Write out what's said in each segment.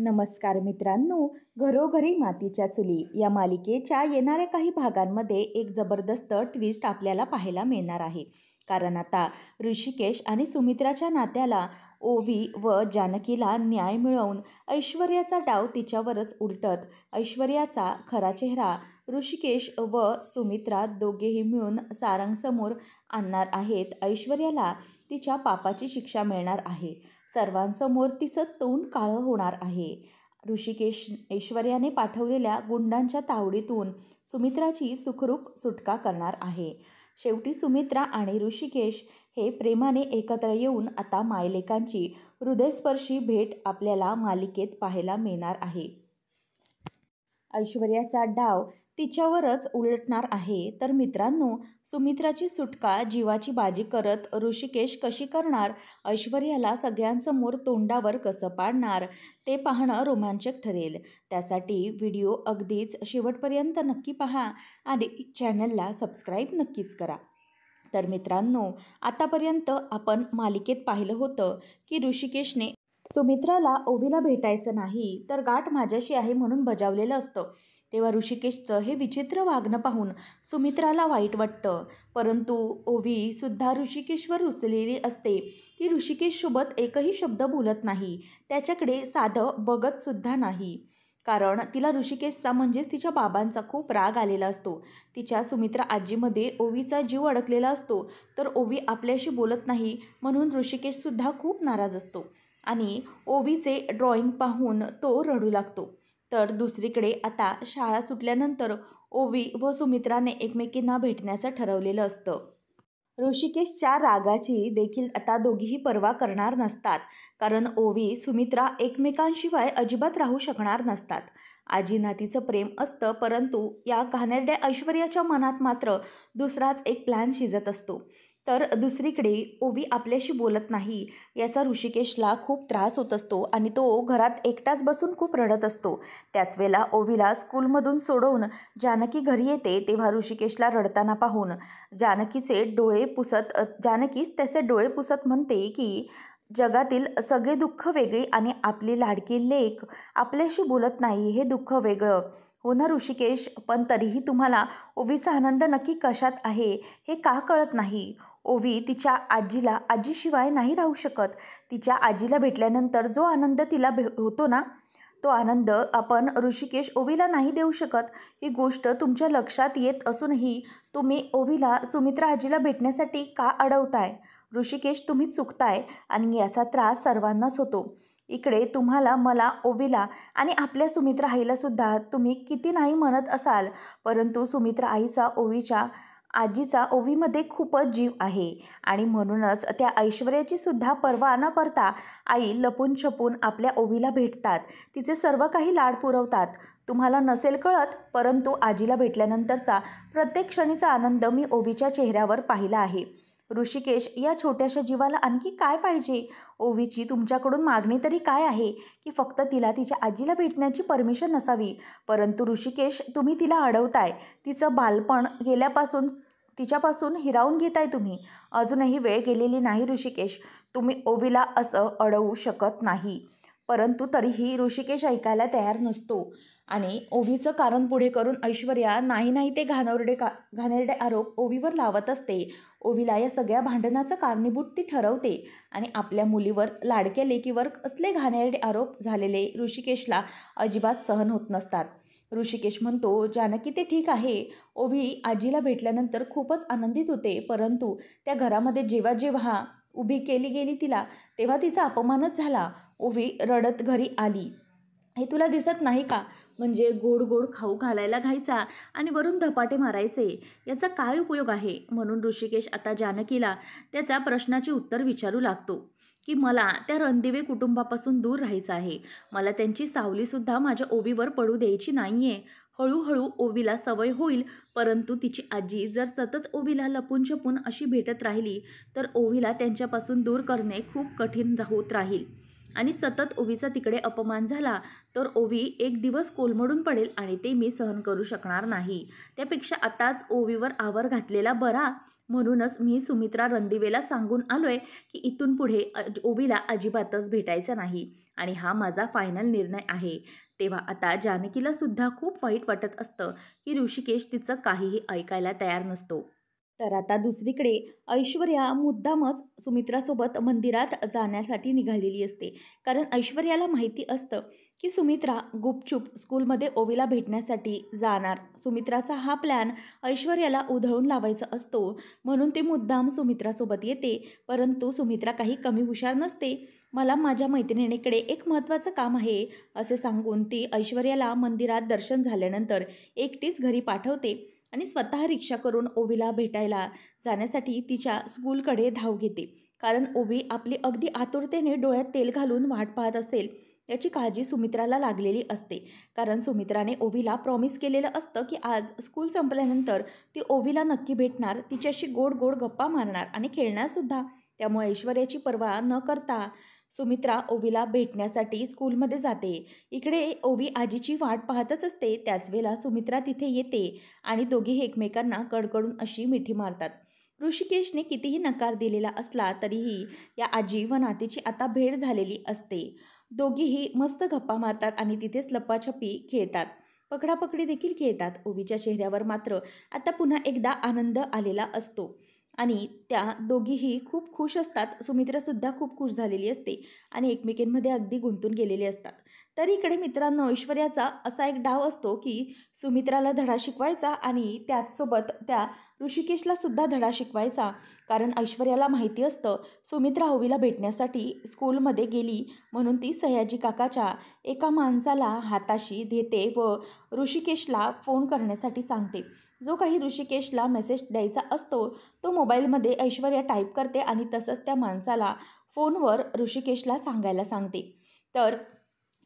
नमस्कार मित्रांनो, घरोघरी मातीच्या चुली या मालिकेच्या येणाऱ्या काही भागांमध्ये एक जबरदस्त ट्विस्ट आपल्याला पाहायला मिळणार आहे. कारण आता ऋषिकेश आणि सुमित्राच्या नात्याला ओवी व जानकीला न्याय मिळवून ऐश्वर्याचा डाव तिच्यावरच उलटत ऐश्वर्याचा खरा चेहरा ऋषिकेश व सुमित्रा दोघेही मिळून सारंगसमोर आणणार आहेत. ऐश्वर्याला तिच्या पापाची शिक्षा मिळणार आहे. सर्वांसमोर तिचं तोंड काळं होणार आहे. ऋषिकेश ऐश्वर्याने पाठवलेल्या गुंडांच्या तावडीतून सुमित्राची सुखरूप सुटका करणार आहे. शेवटी सुमित्रा आणि ऋषिकेश हे प्रेमाने एकत्र येऊन आता मायलेकांची हृदयस्पर्शी भेट आपल्याला मालिकेत पाहायला मिळणार आहे. ऐश्वर्याचा डाव तिच्यावरच उलटणार आहे. तर मित्रांनो, सुमित्राची सुटका जीवाची बाजी करत ऋषिकेश कशी करणार, ऐश्वर्याला सगळ्यांसमोर तोंडावर कसं पाडणार, ते पाहणं रोमांचक ठरेल. त्यासाठी व्हिडिओ अगदीच शेवटपर्यंत नक्की पहा आणि चॅनलला सबस्क्राईब नक्कीच करा. तर मित्रांनो, आतापर्यंत आपण मालिकेत पाहिलं होतं की ऋषिकेशने सुमित्राला ओवीला भेटायचं नाही तर गाठ माझ्याशी आहे म्हणून बजावलेलं असतं. तेव्हा ऋषिकेशचं हे विचित्र वागणं पाहून सुमित्राला वाईट वाटतं. परंतु ओवी सुद्धा ऋषिकेशवर रुसलेली असते. ती ऋषिकेशसोबत एकही शब्द बोलत नाही, त्याच्याकडे साधं बघत सुद्धा नाही. कारण तिला ऋषिकेशचा म्हणजेच तिच्या बाबांचा खूप राग आलेला असतो. तिच्या सुमित्रा आजीमध्ये ओवीचा जीव अडकलेला असतो. तर ओवी आपल्याशी बोलत नाही म्हणून ऋषिकेशसुद्धा खूप नाराज असतो आणि ओवीचे ड्रॉइंग पाहून तो रडू लागतो. तर दुसरीकडे आता शाळा सुटल्यानंतर ओवी व सुमित्राने एकमेकींना भेटण्याचं ठरवलेलं असतं. ऋषिकेशच्या रागाची देखील आता दोघीही पर्वा करणार नसतात. कारण ओवी सुमित्रा एकमेकांशिवाय अजिबात राहू शकणार नसतात. आजी नातीचं प्रेम असतं, परंतु या घाणेरड्या ऐश्वर्याच्या मनात मात्र दुसराच एक प्लॅन शिजत असतो. तर दुसरीकडे ओवी आपल्याशी बोलत नाही याचा ऋषिकेशला खूप त्रास होत असतो आणि तो घरात एकटाच बसून खूप रडत असतो. त्याच वेळेला ओवीला स्कूलमधून सोडवून जानकी घरी येते. तेव्हा ऋषिकेशला रडताना पाहून जानकीच त्याचे डोळे पुसत म्हणते की जगातील सगळे दुःख वेगळी आणि आपली लाडकी लेक आपल्याशी बोलत नाही हे दुःख वेगळं. हो ना ऋषिकेश, पण तरीही तुम्हाला ओवीचा आनंद नक्की कशात आहे हे का कळत नाही? ओवी तिच्या आजीशिवाय नाही राहू शकत. तिच्या आजीला भेटल्यानंतर जो आनंद तिला होतो ना, तो आनंद आपण ऋषिकेश ओवीला नाही देऊ शकत. ही गोष्ट तुमच्या लक्षात येत असूनही तुम्ही ओवीला सुमित्रा आजीला भेटण्यासाठी का अडवताय? ऋषिकेश, तुम्ही चुकताय आणि याचा त्रास सर्वांनाच होतो. इकडे तुम्हाला, मला, ओवीला आणि आपल्या सुमित्रा आईलासुद्धा तुम्ही किती नाही म्हणत असाल, परंतु सुमित्रा आईचा आजीचा ओवीमध्ये खूपच जीव आहे आणि म्हणूनच त्या ऐश्वर्याची सुद्धा पर्वा न करता आई लपून छपून आपल्या ओवीला भेटतात, तिचे सर्व काही लाड पुरवतात. तुम्हाला नसेल कळत, परंतु आजीला भेटल्यानंतरचा प्रत्येक क्षणीचा आनंद मी ओवीच्या चेहऱ्यावर पाहिला आहे. ऋषिकेश, या छोट्याशा जीवाला आणखी काय पाहिजे? ओवीची तुमच्याकडून मागणी तरी काय आहे की फक्त तिला तिच्या आजीला भेटण्याची परमिशन नसावी? परंतु ऋषिकेश, तुम्ही तिला अडवताय. तिचं बालपण गेल्यापासून तिच्यापासून हिरावून घेताय तुम्ही. अजूनही वेळ गेलेली नाही ऋषिकेश. तुम्ही ओवीला असं अडवू शकत नाही. परंतु तरीही ऋषिकेश ऐकायला तयार नसतो आणि ओवीचं कारण पुढे करून ऐश्वर्या नाही ते घाणेरडे आरोप ओवीवर लावत असते. ओवीला या सगळ्या भांडणाचं कारणीभूत ती ठरवते आणि आपल्या मुलीवर, लाडक्या लेकीवर असले घाणेरडे आरोप झालेले ऋषिकेशला अजिबात सहन होत नसतात. ऋषिकेश म्हणतो, जानकी ते ठीक आहे. ओवी आजीला भेटल्यानंतर खूपच आनंदित होते, परंतु त्या घरामध्ये जेव्हा उभी केली गेली तिला, तेव्हा तिचा अपमानच झाला. ओवी रडत घरी आली, हे तुला दिसत नाही का? म्हणजे गोड गोड खाऊ घालायला घ्यायचा आणि वरून धपाटे मारायचे, याचा काय उपयोग आहे? म्हणून ऋषिकेश आता जानकीला त्याच्या प्रश्नाचे उत्तर विचारू लागतो की मला त्या रणदिवे कुटुंबापासून दूर राहायचं आहे. मला त्यांची सावलीसुद्धा माझ्या ओवीवर पडू द्यायची नाही आहे. हळूहळू ओवीला सवय होईल, परंतु तिची आजी जर सतत ओवीला लपून छपून अशी भेटत राहिली तर ओवीला त्यांच्यापासून दूर करणे खूप कठीण होत राहील. आणि सतत ओवीचा तिकडे अपमान झाला तर ओवी एक दिवस कोलमडून पडेल आणि ते मी सहन करू शकणार नाही. त्यापेक्षा आताच ओवीवर आवर घातलेला बरा. म्हणूनच मी सुमित्रा रणदिवेला सांगून आलोय की इथून पुढे ओवीला अजिबातच भेटायचं नाही आणि हा माझा फायनल निर्णय आहे. तेव्हा आता जानकीला सुद्धा खूप वाईट वाटत असतं की ऋषिकेश तिचं काहीही ऐकायला तयार नसतो. तर आता दुसरीकडे ऐश्वर्या मुद्दामच सुमित्रासोबत मंदिरात जाण्यासाठी निघालेली असते. कारण ऐश्वर्याला माहिती असतं की सुमित्रा गुपचूप स्कूलमध्ये ओवीला भेटण्यासाठी जाणार. सुमित्राचा हा प्लॅन ऐश्वर्याला उधळून लावायचा असतो, म्हणून ते मुद्दाम सुमित्रासोबत येते. परंतु सुमित्रा काही कमी हुशार नसते. मला माझ्या मैत्रिणीकडे एक महत्त्वाचं काम आहे असे सांगून ती ऐश्वर्याला मंदिरात दर्शन झाल्यानंतर एकटीच घरी पाठवते आणि स्वतः रिक्षा करून ओवीला भेटायला जाण्यासाठी तिच्या स्कूलकडे धाव घेते. कारण ओवी आपली अगदी आतुरतेने डोळ्यात तेल घालून वाट पाहत असेल याची काळजी सुमित्राला लागलेली असते. कारण सुमित्राने ओवीला प्रॉमिस केलेलं असतं की आज स्कूल संपल्यानंतर ती ओवीला नक्की भेटणार, तिच्याशी गोड गोड गप्पा मारणार आणि खेळणारसुद्धा. त्यामुळे ऐश्वर्याची पर्वा न करता सुमित्रा ओवीला भेटण्यासाठी स्कूलमध्ये जाते. इकडे ओवी आजीची वाट पाहतच असते. त्याच वेळेला सुमित्रा तिथे येते आणि दोघेही एकमेकांना कडकडून अशी मिठी मारतात. ऋषिकेशने कितीही नकार दिलेला असला तरीही या आजी व नातीची आता भेट झालेली असते. दोघीही मस्त गप्पा मारतात आणि तिथेच लपाछपी खेळतात. पकडापकडी देखील खेळतात. ओवीच्या चेहऱ्यावर मात्र आता पुन्हा एकदा आनंद आलेला असतो आणि त्या दोघीही खूप खुश असतात. सुमित्रासुद्धा खूप खुश झालेली असते आणि एकमेकींमध्ये अगदी गुंतून गेलेले असतात. तर इकडे मित्रांनो, ऐश्वर्याचा असा एक डाव असतो की सुमित्राला धडा शिकवायचा आणि त्याचसोबत त्या ऋषिकेशला सुद्धा धडा शिकवायचा. कारण ऐश्वर्याला माहिती असतं सुमित्रा ओवीला भेटण्यासाठी स्कूलमध्ये गेली म्हणून ती सयाजी काकाच्या एका माणसाला हाताशी देते व ऋषिकेशला फोन करण्यासाठी सांगते. जो काही ऋषिकेशला मेसेज द्यायचा असतो तो मोबाईलमध्ये ऐश्वर्या टाईप करते आणि तसंच त्या माणसाला फोनवर ऋषिकेशला सांगायला सांगते. तर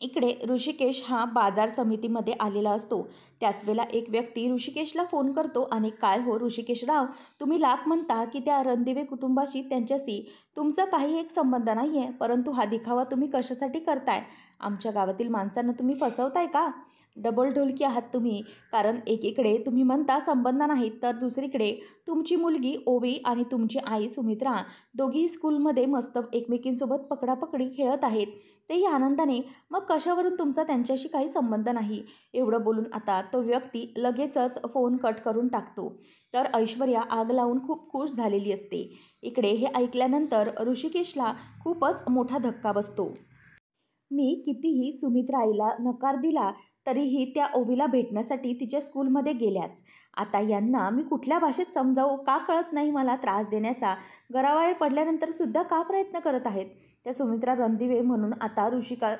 इकडे ऋषिकेश हा बाजार समितीमध्ये आलेला असतो. त्याच वेळेला एक व्यक्ती ऋषिकेशला फोन करतो आणि काय हो ऋषिकेशराव, तुम्ही लाख म्हणता की त्या रणदिवे कुटुंबाशी त्यांच्याशी तुमचा काही एक संबंध नाही आहे, परंतु हा दिखावा तुम्ही कशासाठी करताय? आमच्या गावातील माणसांना तुम्ही फसवताय का? डबल ढोलकी आहात तुम्ही. कारण एकीकडे तुम्ही म्हणता संबंध नाहीत तर दुसरीकडे तुमची मुलगी ओवी आणि तुमची आई सुमित्रा दोघीही स्कूलमध्ये मस्त एकमेकींसोबत पकडापकडी खेळत आहेत, तेही आनंदाने. मग कशावरून तुमचा त्यांच्याशी काही संबंध नाही? एवढं बोलून आता तो व्यक्ती लगेचच फोन कट करून टाकतो. तर ऐश्वर्या आग लावून खूप खुश झालेली असते. इकडे हे ऐकल्यानंतर ऋषिकेशला खूपच मोठा धक्का बसतो. मी कितीही सुमित्रा आईला नकार दिला तरीही त्या ओवीला भेटण्यासाठी तिच्या स्कूलमध्ये गेल्याच. आता यांना मी कुठल्या भाषेत समजावू का कळत नाही मला. त्रास देण्याचा गराबाहेर पडल्यानंतर सुद्धा का प्रयत्न करत आहेत त्या सुमित्रा रणदिवे. म्हणून आता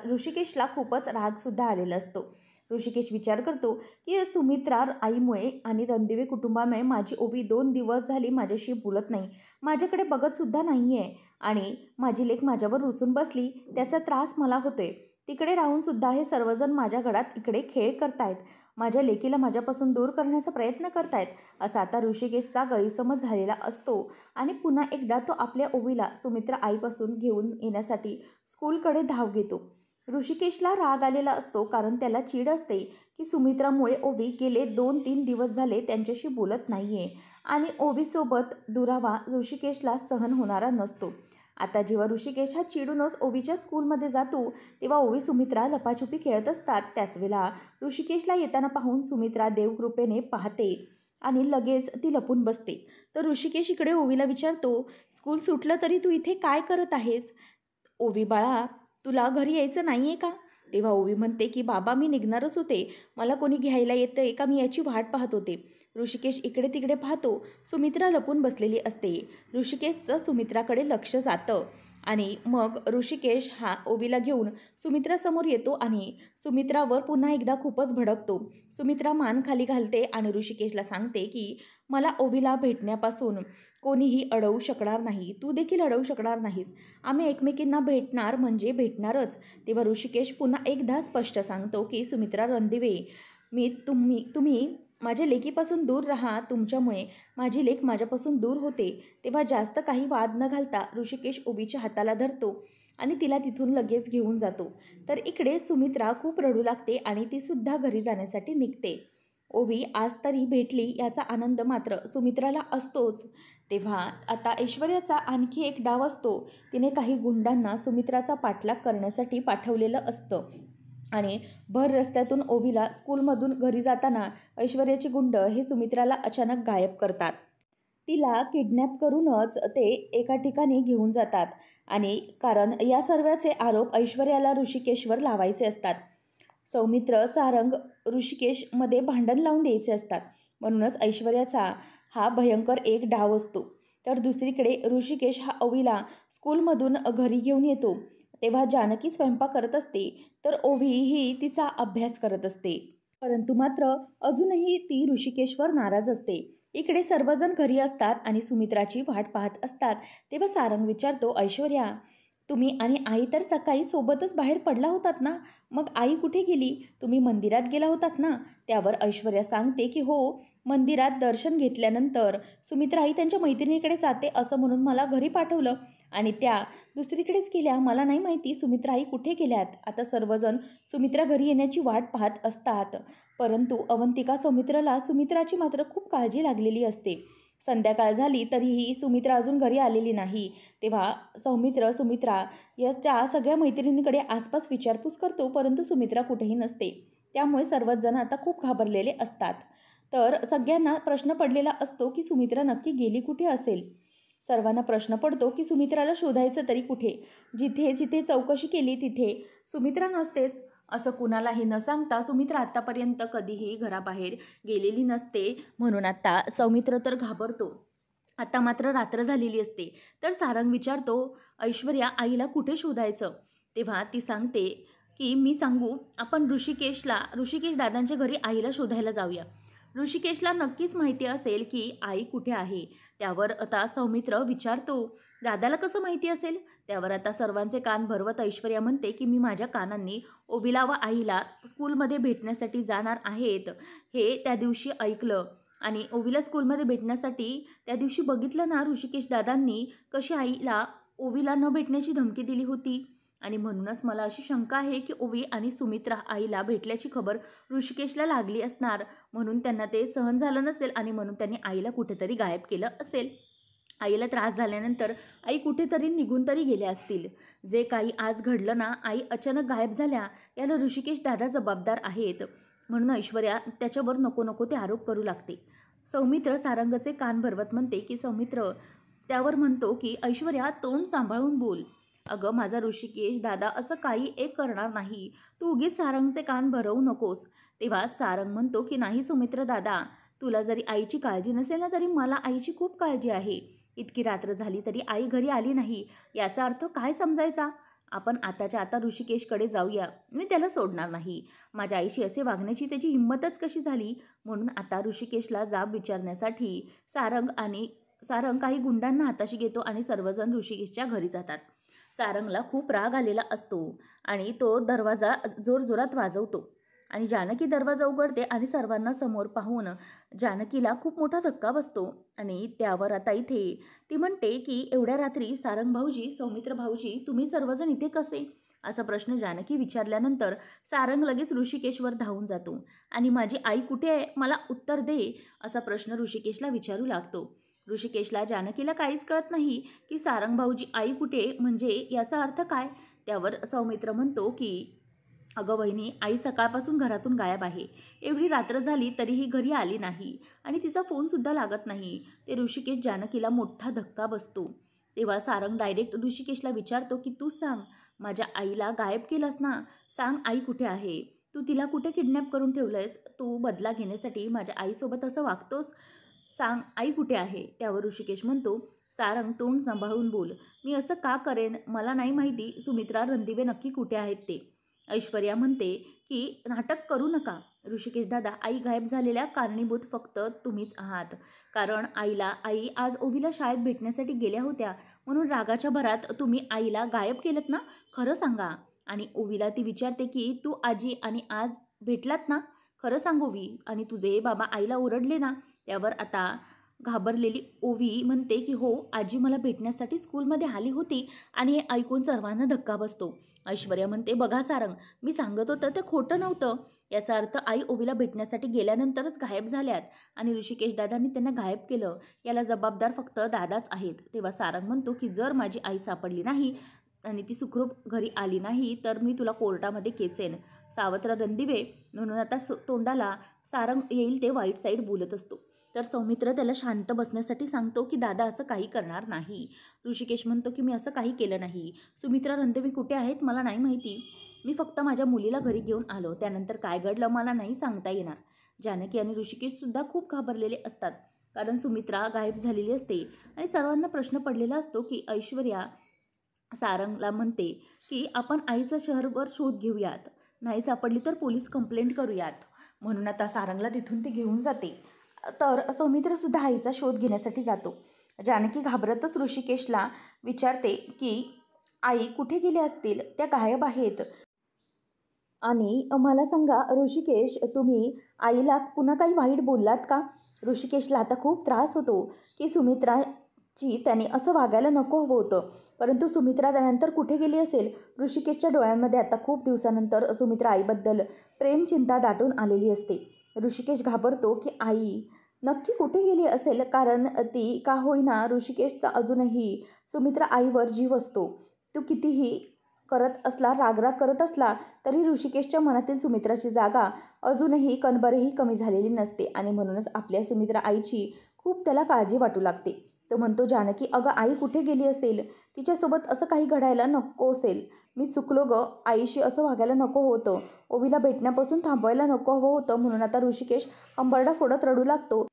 ऋषिकेशला खूपच रागसुद्धा आलेला असतो. ऋषिकेश विचार करतो की सुमित्रा आईमुळे आणि रणदिवे कुटुंबामुळे माझी ओवी 2 दिवस झाली माझ्याशी बोलत नाही, माझ्याकडे बघतसुद्धा नाही आहे आणि माझी लेक माझ्यावर रुसून बसली, त्याचा त्रास मला होतोय. तिकडे राहूनसुद्धा हे सर्वजण माझ्या घरात इकडे खेळ करतायत, माझ्या लेकीला माझ्यापासून दूर करण्याचा प्रयत्न करतायत. असा आता ऋषिकेशचा गैरसमज झालेला असतो आणि पुन्हा एकदा तो आपल्या ओवीला सुमित्रा आईपासून घेऊन येण्यासाठी स्कूलकडे धाव घेतो. ऋषिकेशला राग आलेला असतो कारण त्याला चीड असते की सुमित्रामुळे ओवी गेले 2-3 दिवस झाले त्यांच्याशी बोलत नाही आहे आणि ओवीसोबत दुरावा ऋषिकेशला सहन होणारा नसतो. आता जेव्हा ऋषिकेश हा चिडूनच ओवीच्या स्कूलमध्ये जातो तेव्हा ओवी सुमित्रा लपाछुपी खेळत असतात. त्याच वेळेला ऋषिकेशला येताना पाहून सुमित्रा देवकृपेने पाहते आणि लगेच ती लपून बसते. तर ऋषिकेश इकडे ओवीला विचारतो, स्कूल सुटलं तरी तू इथे काय करत आहेस? ओवी बाळा, तुला घरी यायचं नाही आहे का? तेव्हा ओवी म्हणते की बाबा मी निघणारच होते, मला कोणी घ्यायला येतं का मी याची वाट पाहत होते. ऋषिकेश इकडे तिकडे पाहतो, सुमित्रा लपून बसलेली असते. ऋषिकेशचं सुमित्राकडे लक्ष जातं आणि मग ऋषिकेश हा ओवीला घेऊन सुमित्रासमोर येतो आणि सुमित्रावर पुन्हा एकदा खूपच भडकतो. सुमित्रा मान खाली घालते आणि ऋषिकेशला सांगते की मला ओवीला भेटण्यापासून कोणीही अडवू शकणार नाही, तू देखील अडवू शकणार नाहीस, आम्ही एकमेकींना भेटणार म्हणजे भेटणारच. तेव्हा ऋषिकेश पुन्हा एकदा स्पष्ट सांगतो की सुमित्रा रणदिवे, तुम्ही माझ्या लेकीपासून दूर राहा, तुमच्यामुळे माझी लेक माझ्यापासून दूर होते. तेव्हा जास्त काही वाद न घालता ऋषिकेश ओवीच्या हाताला धरतो आणि तिला तिथून लगेच घेऊन जातो. तर इकडे सुमित्रा खूप रडू लागते आणि ती सुद्धा घरी जाण्यासाठी निघते. ओवी आज तरी भेटली याचा आनंद मात्र सुमित्राला असतोच. तेव्हा आता ऐश्वर्याचा आणखी एक डाव असतो. तिने काही गुंडांना सुमित्राचा पाठलाग करण्यासाठी पाठवलेलं असतं आणि भर रस्त्यातून ओवीला स्कूलमधून घरी जाताना ऐश्वर्याचे गुंड हे सुमित्राला अचानक गायब करतात. तिला किडनॅप करूनच ते एका ठिकाणी घेऊन जातात आणि कारण या सर्वाचे आरोप ऐश्वर्याला ऋषिकेशवर लावायचे असतात. सौमित्र, सारंग, ऋषिकेशमध्ये भांडण लावून द्यायचे असतात. म्हणूनच ऐश्वर्याचा हा भयंकर एक डाव असतो. तर दुसरीकडे ऋषिकेश हा ओवीला स्कूलमधून घरी घेऊन येतो. तेव्हा जानकी स्वयंपाक करत असते तर ओवी ही तिचा अभ्यास करत असते. परंतु मात्र अजूनही ती ऋषिकेशवर नाराज असते. इकडे सर्वजण घरी असतात आणि सुमित्राची वाट पाहत असतात. तेव्हा सारंग विचारतो, ऐश्वर्या, तुम्ही आणि आई तर सकाळी सोबतच बाहेर पडला होतात ना, मग आई कुठे गेली? तुम्ही मंदिरात गेला होतात ना? त्यावर ऐश्वर्या सांगते की हो, मंदिरात दर्शन घेतल्यानंतर सुमित्रा आई त्यांच्या मैत्रिणीकडे जाते असं म्हणून मला घरी पाठवलं आणि त्या दुसरीकडेच गेल्या. मला नाही माहिती सुमित्रा आई कुठे गेल्यात. आता सर्वजण सुमित्रा घरी येण्याची वाट पाहत असतात. परंतु अवंतिका सुमित्राची मात्र खूप काळजी लागलेली असते. संध्याकाळ झाली तरीही सुमित्रा अजून घरी आलेली नाही. तेव्हा सुमित्रा याच्या सगळ्या मैत्रिणींकडे आसपास विचारपूस करतो, परंतु सुमित्रा कुठेही नसते. त्यामुळे सर्वच जण आता खूप घाबरलेले असतात. तर सगळ्यांना प्रश्न पडलेला असतो की सुमित्रा नक्की गेली कुठे असेल. सर्वांना प्रश्न पडतो की सुमित्राला शोधायचं तरी कुठे? जिथे जिथे चौकशी केली तिथे सुमित्रा नसतेच असं कुणालाही न सांगता सुमित्रा आत्तापर्यंत कधीही घराबाहेर गेलेली नसते. म्हणून आता सौमित्र तर घाबरतो. आता मात्र रात्र झालेली असते. तर सारंग विचारतो, ऐश्वर्या आईला कुठे शोधायचं? तेव्हा ती सांगते की मी सांगू, आपण ऋषिकेश दादांच्या घरी आईला शोधायला जाऊया. ऋषिकेशला नक्कीच माहिती असेल की आई कुठे आहे. त्यावर आता सौमित्र विचारतो, दादाला कसं माहिती असेल? त्यावर आता सर्वांचे कान भरवत ऐश्वर्या म्हणते की मी माझ्या कानांनी ओवीला व आईला स्कूलमध्ये भेटण्यासाठी जाणार आहेत हे त्या दिवशी ऐकलं आणि ओवीला स्कूलमध्ये भेटण्यासाठी त्या दिवशी बघितलं ना ऋषिकेश दादांनी कशी ओवीला न भेटण्याची धमकी दिली होती. आणि म्हणूनच मला अशी शंका आहे की ओवी आणि सुमित्रा आईला भेटल्याची खबर ऋषिकेशला लागली असणार. म्हणून त्यांना ते सहन झालं नसेल आणि म्हणून त्यांनी आईला कुठेतरी गायब केलं असेल. आईला त्रास झाल्यानंतर आई कुठेतरी निघून तरी गेल्या असतील. जे काही आज घडलं ना, आई अचानक गायब झाल्या याला ऋषिकेश दादा जबाबदार आहेत. म्हणून ऐश्वर्या त्याच्यावर नको नको ते आरोप करू लागते. सौमित्र सारंगचे कान भरवत म्हणते की सौमित्र त्यावर म्हणतो की ऐश्वर्या तोंड सांभाळून बोल. अगं माझा ऋषिकेश दादा असं काही एक करणार नाही. तू उगीच सारंगचे कान भरवू नकोस. तेव्हा सारंग म्हणतो की नाही सुमित्र दादा, तुला जरी आईची काळजी नसेल ना तरी मला आईची खूप काळजी आहे. इतकी रात्र झाली तरी आई घरी आली नाही याचा अर्थ काय समजायचा? आपण आताच्या आता ऋषिकेशकडे जाऊया. मी त्याला सोडणार नाही. माझ्या आईशी असे वागण्याची त्याची हिंमतच कशी झाली? म्हणून आता ऋषिकेशला जाब विचारण्यासाठी सारंग काही गुंडांना हाताशी घेतो आणि सर्वजण ऋषिकेशच्या घरी जातात. सारंगला खूप राग आलेला असतो आणि तो दरवाजा जोरजोरात वाजवतो आणि जानकी दरवाजा उघडते आणि सर्वांना समोर पाहून जानकीला खूप मोठा धक्का बसतो आणि त्यावर आता इथे ती म्हणते की एवढ्या रात्री सारंग भाऊजी, सौमित्र भाऊजी, तुम्ही सर्वजण इथे कसे? असा प्रश्न जानकी विचारल्यानंतर सारंग लगेच ऋषिकेशवर धावून जातो आणि माझी आई कुठे आहे, मला उत्तर दे, असा प्रश्न ऋषिकेशला विचारू लागतो. ऋषिकेशला जानकीला काहीच कळत नाही की सारंग भाऊजी आई कुठे म्हणजे याचा अर्थ काय? त्यावर सौमित्र म्हणतो की अगं वहिनी, आई सकाळपासून घरातून गायब आहे. एवढी रात्र झाली तरीही घरी आली नाही आणि तिचा फोनसुद्धा लागत नाही. ते ऋषिकेश जानकीला मोठा धक्का बसतो. तेव्हा सारंग डायरेक्ट ऋषिकेशला विचारतो की तू सांग, माझ्या आईला गायब केलंस ना, सांग आई कुठे आहे? तू तिला कुठे किडनॅप करून ठेवलंयस? तू बदला घेण्यासाठी माझ्या आईसोबत असं वागतोस? सांग आई कुठे आहे? त्यावर ऋषिकेश म्हणतो, सारंग तोंड सांभाळून बोल. मी असं का करेन? मला नाही माहिती सुमित्रा रणदिवे नक्की कुठे आहेत ते. ऐश्वर्या म्हणते की नाटक करू नका ऋषिकेश दादा, आई गायब झालेल्या कारणीभूत फक्त तुम्हीच आहात. कारण आई आज ओवीला शाळेत भेटण्यासाठी गेल्या होत्या म्हणून रागाच्या भरात तुम्ही आईला गायब केलं ना, खरं सांगा. आणि ओवीला ती विचारते की तू आजी आणि आज भेटलात ना, खरं सांग ओवी. आणि तुझे बाबा आईला ओरडले ना? त्यावर आता घाबरलेली ओवी म्हणते की हो, आजी मला भेटण्यासाठी स्कूलमध्ये आली होती. आणि हे ऐकून सर्वांना धक्का बसतो. ऐश्वर्या म्हणते, बघा सारंग, मी सांगत होतं ते खोटं नव्हतं. याचा अर्थ आई ओवीला भेटण्यासाठी गेल्यानंतरच गायब झाल्यात आणि ऋषिकेश दादांनी त्यांना गायब केलं. याला जबाबदार फक्त दादाच आहेत. तेव्हा सारंग म्हणतो की जर माझी आई सापडली नाही आणि ती सुखरूप घरी आली नाही तर मी तुला कोर्टामध्ये खेचेन. सावत्र रणदिवे म्हणून आता तोंडाला सारंग येईल ते वाईट साईड बोलत असतो. तर सौमित्र त्याला शांत बसण्यासाठी सांगतो की दादा असं काही करणार नाही. ऋषिकेश म्हणतो की मी असं काही केलं नाही. सुमित्रा रणदिवे कुठे आहेत मला नाही माहिती. मी फक्त माझ्या मुलीला घरी घेऊन आलो. त्यानंतर काय घडलं मला नाही सांगता येणार. जानकी आणि ऋषिकेशसुद्धा खूप घाबरलेले असतात, कारण सुमित्रा गायब झालेली असते. आणि सर्वांना प्रश्न पडलेला असतो की ऐश्वर्या सारंगला म्हणते की आपण आईचा शहरभर शोध घेऊयात, नाही सापडली तर पोलीस कंप्लेंट करूयात. म्हणून आता सारंगला तिथून ती घेऊन जाते. तर सौमित्रसुद्धा आईचा शोध घेण्यासाठी जातो. जानकी घाबरतच ऋषिकेशला विचारते की आई कुठे गेले असतील, त्या गायब आहेत. आणि मला सांगा ऋषिकेश, तुम्ही आईला पुन्हा काही वाईट बोललात का? ऋषिकेशला आता खूप त्रास होतो की सुमित्राची त्याने असं वागायला नको हवं होतं, परंतु सुमित्रा त्यानंतर कुठे गेली असेल? ऋषिकेशच्या डोळ्यांमध्ये आता खूप दिवसानंतर सुमित्रा आईबद्दल प्रेम चिंता दाटून आलेली असते. ऋषिकेश घाबरतो की आई नक्की कुठे गेली असेल, कारण ती का होईना ऋषिकेशचा अजूनही सुमित्रा आईवर जीव असतो. तो कितीही करत असला, रागराग करत असला तरी ऋषिकेशच्या मनातील सुमित्राची जागा अजूनही कणभरही कमी झालेली नसते. आणि म्हणूनच आपल्या सुमित्रा आईची खूप त्याला काळजी वाटू लागते. तो म्हणतो, जानकी अगं आई कुठे गेली असेल? तिच्यासोबत असं काही घडायला नको असेल. मी चुकलो गं, आईशी असं वागायला नको होतं, ओवीला भेटण्यापासून थांबवायला नको हवं होतं. म्हणून आता ऋषिकेश अंबरडा फोडत रडू लागतो.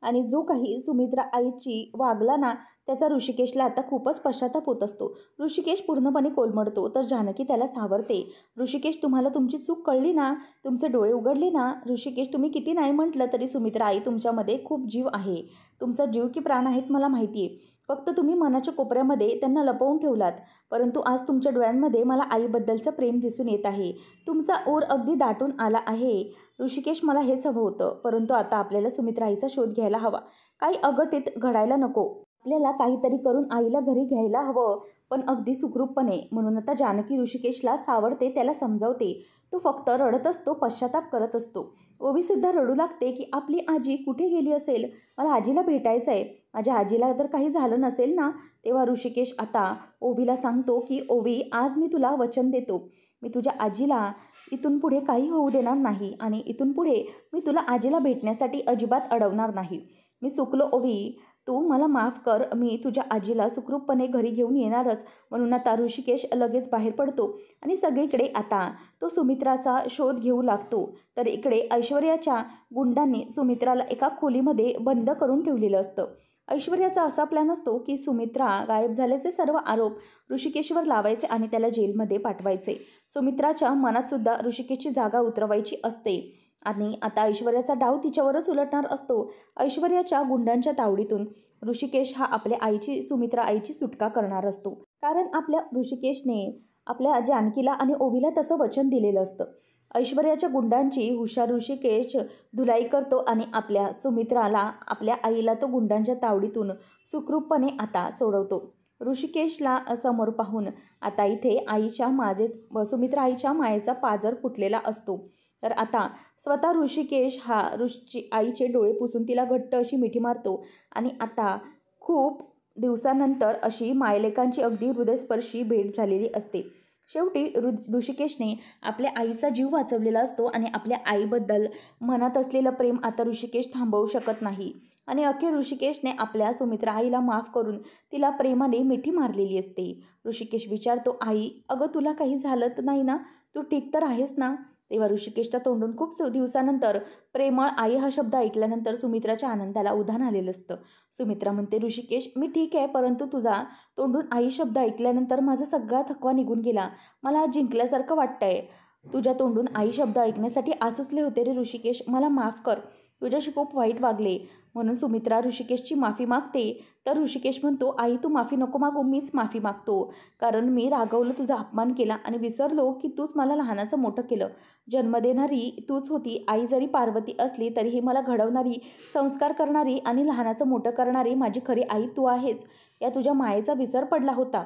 आणि जो काही सुमित्रा आईची वागला ना, त्याचा ऋषिकेशला आता खूपच पश्चाताप होत असतो. ऋषिकेश पूर्णपणे कोलमडतो. तर जानकी त्याला सावरते. ऋषिकेश, तुम्हाला तुमची चूक कळली ना? तुमचे डोळे उघडले ना? ऋषिकेश, तुम्ही किती नाही म्हटलं तरी सुमित्रा आई तुमच्यामध्ये खूप जीव आहे. तुमचा जीव की प्राण आहेत मला माहिती आहे. फक्त तुम्ही मनाच्या कोपऱ्यामध्ये त्यांना लपवून ठेवलात. परंतु आज तुमच्या डोळ्यांमध्ये मला आईबद्दलचं प्रेम दिसून येत आहे. तुमचा ओर अगदी दाटून आला आहे. ऋषिकेश, मला हेच हवं होतं, परंतु आता आपल्याला सुमित्रा आईचा शोध घ्यायला हवा. काही अघटित घडायला नको. आपल्याला काहीतरी करून आईला घरी घ्यायला हवं, पण अगदी सुखरूपपणे. म्हणून आता जानकी ऋषिकेशला सावरते, त्याला समजावते. तो फक्त रडत असतो, पश्चाताप करत असतो. ओवीसुद्धा रडू लागते की आपली आजी कुठे गेली असेल, मला आजीला भेटायचं आहे. माझ्या आजीला जर काही झालं नसेल ना? तेव्हा ऋषिकेश आता ओवीला सांगतो की ओवी, आज मी तुला वचन देतो, मी तुझ्या आजीला इथून पुढे काही होऊ देणार नाही आणि इथून पुढे मी तुला आजीला भेटण्यासाठी अजिबात अडवणार नाही. मी चुकलो ओवी, तू मला माफ कर. मी तुझ्या आजीला सुखरूपपणे घरी घेऊन येणारच. म्हणून आता ऋषिकेश लगेच बाहेर पडतो आणि सगळीकडे आता तो सुमित्राचा शोध घेऊ लागतो. तर इकडे ऐश्वर्याच्या गुंडांनी सुमित्राला एका खोलीमध्ये बंद करून ठेवलेलं असतं. ऐश्वर्याचा असा प्लॅन असतो की सुमित्रा गायब झाल्याचे सर्व आरोप ऋषिकेशवर लावायचे आणि त्याला जेलमध्ये पाठवायचे. सुमित्राच्या मनातसुद्धा ऋषिकेशची जागा उतरवायची असते आणि आता ऐश्वर्याचा डाव तिच्यावरच उलटणार असतो. ऐश्वर्याच्या गुंडांच्या तावडीतून ऋषिकेश हा आपल्या आईची, सुमित्रा आईची सुटका करणार असतो. कारण आपल्या ऋषिकेशने आपल्या जानकीला आणि ओवीला तसं वचन दिलेलं असतं. ऐश्वर्याच्या गुंडांची हुशार ऋषिकेश धुलाई करतो आणि आपल्या सुमित्राला, आपल्या आईला तो गुंडांच्या तावडीतून सुखरूपपणे आता सोडवतो. ऋषिकेशला समोर पाहून आता इथे सुमित्रा आईच्या मायेचा पाजर फुटलेला असतो. तर आता स्वतः ऋषिकेश हा आईचे डोळे पुसून तिला घट्ट अशी मिठी मारतो आणि आता खूप दिवसानंतर अशी मायलेकांची अगदी हृदयस्पर्शी भेट झालेली असते. शेवटी ऋषिकेशने आपल्या आईचा जीव वाचवलेला असतो आणि आपल्या आईबद्दल मनात असलेलं प्रेम आता ऋषिकेश थांबवू शकत नाही. आणि अखेर ऋषिकेशने आपल्या सुमित्रा आईला माफ करून तिला प्रेमाने मिठी मारलेली असते. ऋषिकेश विचारतो, आई अगं तुला काही झालं तर नाही ना? तू ठीक तर आहेस ना? तेव्हा ऋषिकेशच्या तोंडून खूप दिवसानंतर प्रेमळ आई हा शब्द ऐकल्यानंतर सुमित्राच्या आनंदाला उधाण आलेलं असतं. सुमित्रा म्हणते, ऋषिकेश मी ठीक आहे, परंतु तुझा तोंडून आई शब्द ऐकल्यानंतर माझा सगळा थकवा निघून गेला. मला आज जिंकल्यासारखं वाटतंय. तुझ्या तोंडून आई शब्द ऐकण्यासाठी आसुसले होते रे ऋषिकेश, मला माफ कर. तुझ्याशी खूप वाईट वागले म्हणून सुमित्रा ऋषिकेशची माफी मागते. तर ऋषिकेश म्हणतो, आई तू माफी नको मागू, मीच माफी मागतो. कारण मी रागवलं, तुझा अपमान केला आणि विसरलो की तूच मला लहानाचं मोठं केलं. जन्म देणारी तूच होती. आई जरी पार्वती असली तरीही मला घडवणारी, संस्कार करणारी आणि लहानाचं मोठं करणारी माझी खरी आई तू आहेस. या तुझ्या मायेचा विसर पडला होता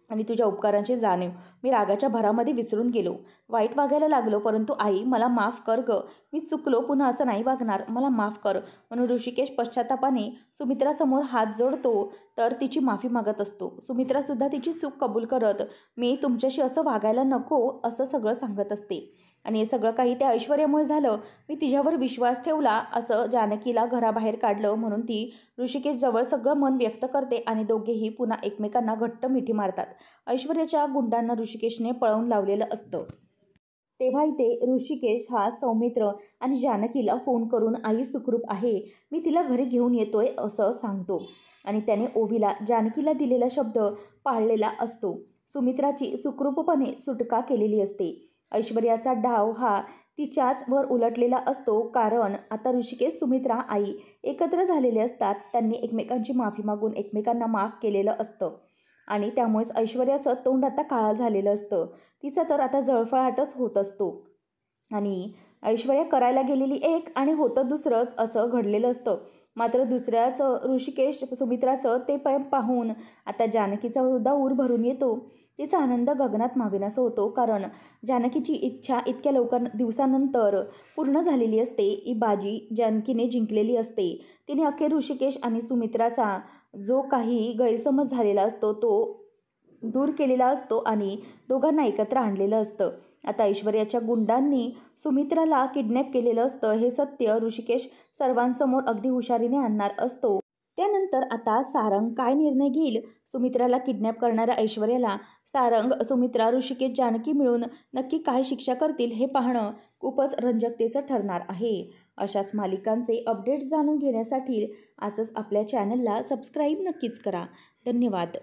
आणि तुझ्या उपकारांची जाणीव मी रागाच्या भरामध्ये विसरून गेलो. वाईट वागायला लागलो. परंतु आई मला माफ कर गं. मी चुकलो. पुन्हा असं नाही वागणार. मला माफ कर. म्हणून ऋषिकेश पश्चातापाने सुमित्रासमोर हात जोडतो. तर तिची माफी मागत असतो. सुमित्रासुद्धा तिची चूक कबूल करत मी तुमच्याशी असं वागायला नको असं सगळं सांगत असते. आणि हे सगळं काही त्या ऐश्वर्यामुळे झालं. मी तिच्यावर विश्वास ठेवला असं जानकीला घराबाहेर काढलं म्हणून ती ऋषिकेशजवळ सगळं मन व्यक्त करते आणि दोघेही पुन्हा एकमेकांना घट्ट मिठी मारतात. ऐश्वर्याच्या गुंडांना ऋषिकेशने पळवून लावलेलं असतं. तेव्हा इथे ऋषिकेश हा सौमित्र आणि जानकीला फोन करून आई सुखरूप आहे, मी तिला घरी घेऊन येतोय असं सांगतो. आणि त्याने ओवीला जानकीला दिलेला शब्द पाळलेला असतो. सुमित्राची सुखरूपपणे सुटका केलेली असते. ऐश्वर्याचा डाव हा तिच्याच वर उलटलेला असतो. कारण आता ऋषिकेश, सुमित्रा, आई एकत्र झालेले असतात. त्यांनी एकमेकांची माफी मागून एकमेकांना माफ केलेलं असतं आणि त्यामुळेच ऐश्वर्याचं तोंड आता काळं झालेलं असतं. तिचा तर आता जळफळाटच होत असतो आणि ऐश्वर्या करायला गेलेली एक आणि होतं दुसरंच असं घडलेलं असतं. मात्र दुसऱ्याच ऋषिकेश सुमित्राचं ते पाहून आता जानकीचा सुद्धा ऊर भरून येतो. तिचा आनंद गगनात मावेनासा होतो. कारण जानकीची इच्छा इतक्या दिवसानंतर पूर्ण झालेली असते. ही बाजी जानकीने जिंकलेली असते. तिने अखेर ऋषिकेश आणि सुमित्राचा जो काही गैरसमज झालेला असतो तो दूर केलेला असतो आणि दोघांना एकत्र आणलेलं असतं. आता ऐश्वर्याच्या गुंडांनी सुमित्राला किडनॅप केलेलं असतं. हे सत्य ऋषिकेश सर्वांसमोर अगदी हुशारीने आणणार असतो. त्यानंतर आता सारंग काय निर्णय घेईल? सुमित्राला किडनॅप करणाऱ्या ऐश्वर्याला सारंग, सुमित्रा, ऋषिकेश, जानकी मिळून नक्की काय शिक्षा करतील हे पाहणं खूपच रंजकतेचं ठरणार आहे. अशाच मालिकांचे अपडेट्स जाणून घेण्यासाठी आजच आपल्या चॅनलला सबस्क्राईब नक्कीच करा. धन्यवाद.